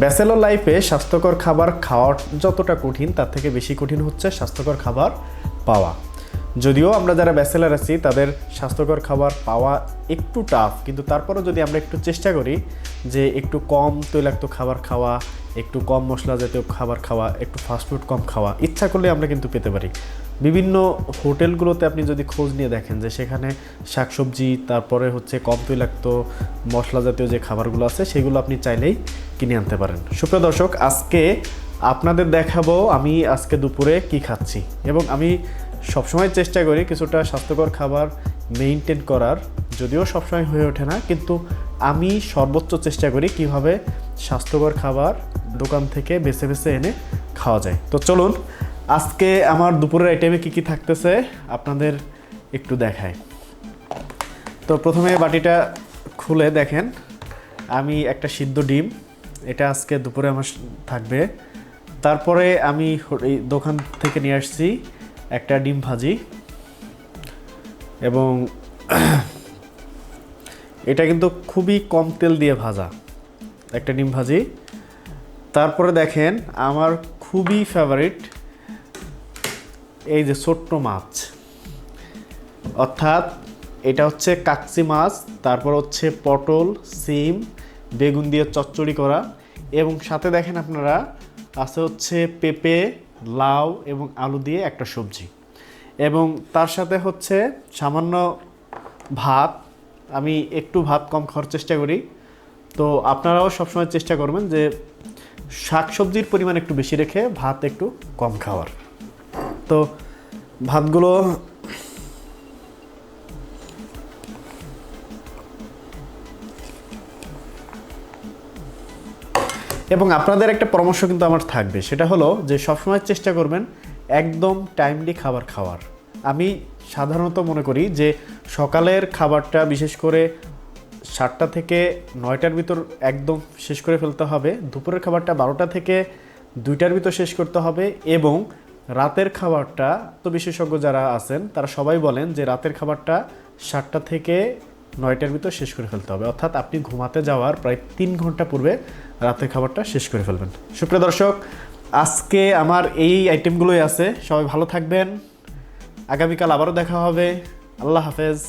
Bachelor লাইফে স্বাস্থ্যকর খাবার খাওয়া যতটা কঠিন তার থেকে বেশি কঠিন হচ্ছে স্বাস্থ্যকর খাবার পাওয়া। যদিও আমরা যারা ব্যাচেলর আছি তাদের স্বাস্থ্যকর খাবার পাওয়া একটু টাফ, কিন্তু তারপরেও যদি আমরা একটু চেষ্টা করি যে একটু কম তৈলাক্ত খাবার খাওয়া, একটু কম মশলা জাতীয় খাবার খাওয়া, একটু ফাস্টফুড কম খাওয়া, ইচ্ছা করলে আমরা কিন্তু পেতে পারি। বিভিন্ন হোটেলগুলোতে আপনি যদি খোঁজ নিয়ে দেখেন যে সেখানে শাকসবজি, তারপরে হচ্ছে কম তৈলাক্ত মশলা জাতীয় যে খাবারগুলো আছে সেগুলো আপনি চাইলেই কিনে আনতে পারেন। সুপ্রিয় দর্শক, আজকে আপনাদের দেখাবো আমি আজকে দুপুরে কি খাচ্ছি, এবং আমি সবসময় চেষ্টা করি কিছুটা স্বাস্থ্যকর খাবার মেইনটেন করার, যদিও সবসময় হয়ে ওঠে না, কিন্তু আমি সর্বোচ্চ চেষ্টা করি কিভাবে স্বাস্থ্যকর খাবার দোকান থেকে বেছে বেছে এনে খাওয়া যায়। তো চলুন আজকে আমার দুপুরের আইটেমে কি কি থাকতেছে আপনাদের একটু দেখাই। তো প্রথমে বাটিটা খুলে দেখেন, আমি একটা সিদ্ধ ডিম, এটা আজকে দুপুরে আমার থাকবে। তারপরে আমি এই দোকান থেকে নিয়ে আসছি একটা ডিম ভাজি, এবং এটা কিন্তু খুবই কম তেল দিয়ে ভাজা একটা ডিম ভাজি। তারপরে দেখেন আমার খুবই ফেভারিট এই যে ছোট্ট মাছ, অর্থাৎ এটা হচ্ছে কাকচি মাছ, তারপর হচ্ছে পটল, সিম, বেগুন দিয়ে চচ্চড়ি করা, এবং সাথে দেখেন আপনারা আছে হচ্ছে পেঁপে, লাউ এবং আলু দিয়ে একটা সবজি, এবং তার সাথে হচ্ছে সামান্য ভাত। আমি একটু ভাত কম খাওয়ার চেষ্টা করি, তো আপনারাও সবসময় চেষ্টা করবেন যে শাকসবজির পরিমাণ একটু বেশি রেখে ভাত একটু কম খাওয়ার। তো ভাতগুলো এবং আপনাদের একটা পরামর্শ কিন্তু আমার থাকবে, সেটা হলো যে সবসময় চেষ্টা করবেন একদম টাইমলি খাবার খাওয়ার। আমি সাধারণত মনে করি যে সকালের খাবারটা বিশেষ করে 7টা থেকে 9টার ভিতর একদম শেষ করে ফেলতে হবে, দুপুরের খাবারটা 12টা থেকে 2টার ভিতর শেষ করতে হবে, এবং রাতের খাবারটা, তো বিশেষজ্ঞ যারা আছেন তারা সবাই বলেন যে রাতের খাবারটা 7টা থেকে 9টার ভিতর শেষ করে ফেলতে হবে, অর্থাৎ আপনি ঘুমাতে যাওয়ার প্রায় 3 ঘন্টা পূর্বে রাতের খাবারটা শেষ করে ফেলবেন। সুপ্রিয় দর্শক, আজকে আমার এই আইটেমগুলোই আছে। সবাই ভালো থাকবেন, আগামীকাল আবারও দেখা হবে। আল্লাহ হাফেজ।